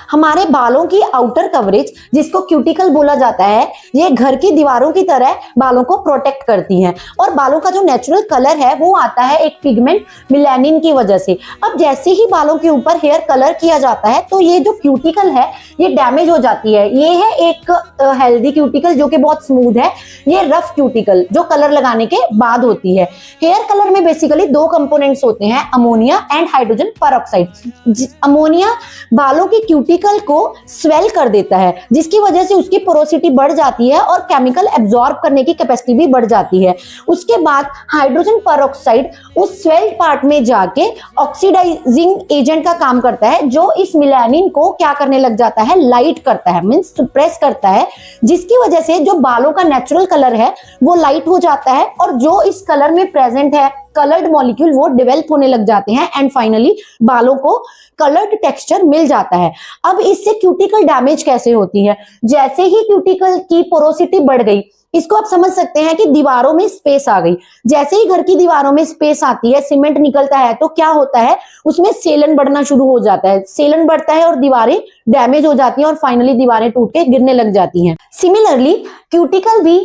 हमारे बालों की आउटर कवरेज, जिसको क्यूटिकल बोला जाता है, ये घर की दीवारों की तरह बालों को प्रोटेक्ट करती हैं और बालों का जो नेचुरल कलर है वो आता है एक पिगमेंट मेलानिन की वजह से। अब जैसे ही बालों के ऊपर हेयर कलर किया जाता है तो ये जो क्यूटिकल है ये डैमेज हो जाती है। ये है एक हेल्दी क्यूटिकल जो कि बहुत स्मूथ है, ये रफ क्यूटिकल जो कलर लगाने के बाद होती है। हेयर कलर में बेसिकली दो कंपोनेंट्स होते हैं, ammonia and hydrogen peroxide. Ammonia बालों की क्यूटिकल को स्वेल कर देता है, जिसकी वजह से उसकी पोरोसिटी बढ़ जाती है और केमिकल एब्जॉर्ब करने की कैपेसिटी भी बढ़ जाती है। उसके बाद हाइड्रोजन पेरोक्साइड उस स्वेल्ड पार्ट में जाके ऑक्सीडाइजिंग एजेंट का काम करता है, जो इस मेलानिन को क्या करने लग जाता है, लाइट करता है, मींस सप्रेस करता है, जिसकी वजह से जो बालों का नेचुरल कलर है वो लाइट हो जाता है और जो इस कलर में प्रेजेंट है कलर्ड मॉलिक्यूल वो डेवलप होने लग जाते हैं एंड फाइनली बालों को कलर्ड टेक्सचर मिल जाता है। अब इससे क्यूटिकल डैमेज कैसे होती है? जैसे ही क्यूटिकल की पोरोसिटी बढ़ गई, इसको आप समझ सकते हैं कि दीवारों में स्पेस आ गई। जैसे ही घर की दीवारों में स्पेस आती है, सीमेंट निकलता है, तो क्या होता है, उसमें सेलन बढ़ना शुरू हो जाता है। सेलन बढ़ता है और दीवारें डैमेज हो जाती हैं और फाइनली दीवारें टूट के गिरने लग जाती हैं। सिमिलरली क्यूटिकल भी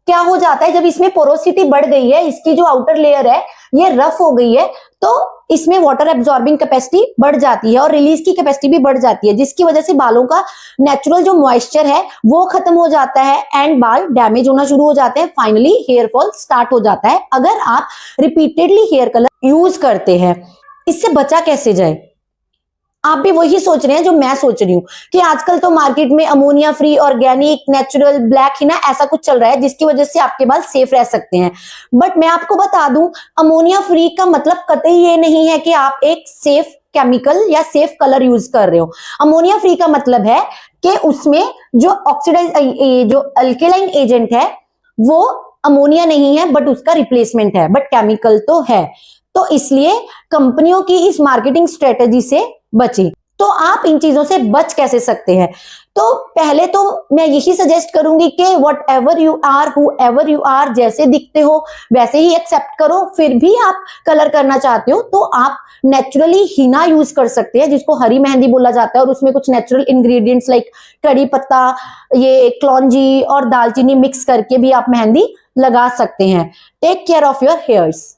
क्या हो जाता है, जब इसमें पोरोसिटी बढ़ गई है, इसकी जो आउटर लेयर है ये रफ हो गई है, तो इसमें वाटर एब्जॉर्बिंग कैपेसिटी बढ़ जाती है और रिलीज की कैपेसिटी भी बढ़ जाती है, जिसकी वजह से बालों का नेचुरल जो मॉइस्चर है वो खत्म हो जाता है एंड बाल डैमेज होना शुरू हो जाते हैं। फाइनली हेयर फॉल स्टार्ट हो जाता है अगर आप रिपीटेडली हेयर कलर यूज करते हैं। इससे बचा कैसे जाए? आप भी वही सोच रहे हैं जो मैं सोच रही हूँ कि आजकल तो मार्केट में ammonia free, organic, natural, black Hina ऐसा कुछ चल रहा है जिसकी वजह से आपके बाल सेफ रह सकते हैं। बट मैं आपको बता दूं, अमोनिया फ्री का मतलब कतई ये नहीं है कि आप एक सेफ केमिकल या सेफ कलर यूज कर रहे हो। अमोनिया फ्री का मतलब है कि उसमें जो ऑक्सीडाइज जो अल्केलाइन एजेंट है वो अमोनिया नहीं है बट उसका रिप्लेसमेंट है, बट केमिकल तो है। तो इसलिए कंपनियों की इस मार्केटिंग स्ट्रेटेजी से बचे। तो आप इन चीजों से बच कैसे सकते हैं? तो पहले तो मैं यही सजेस्ट करूंगी कि whatever you are, whoever you are, जैसे दिखते हो वैसे ही एक्सेप्ट करो। फिर भी आप कलर करना चाहते हो तो आप नेचुरली हिना यूज कर सकते हैं, जिसको हरी मेहंदी बोला जाता है, और उसमें कुछ नेचुरल इंग्रेडिएंट्स लाइक कड़ी पत्ता, ये क्लौंजी और दालचीनी मिक्स करके भी आप मेहंदी लगा सकते हैं। Take care of your hairs.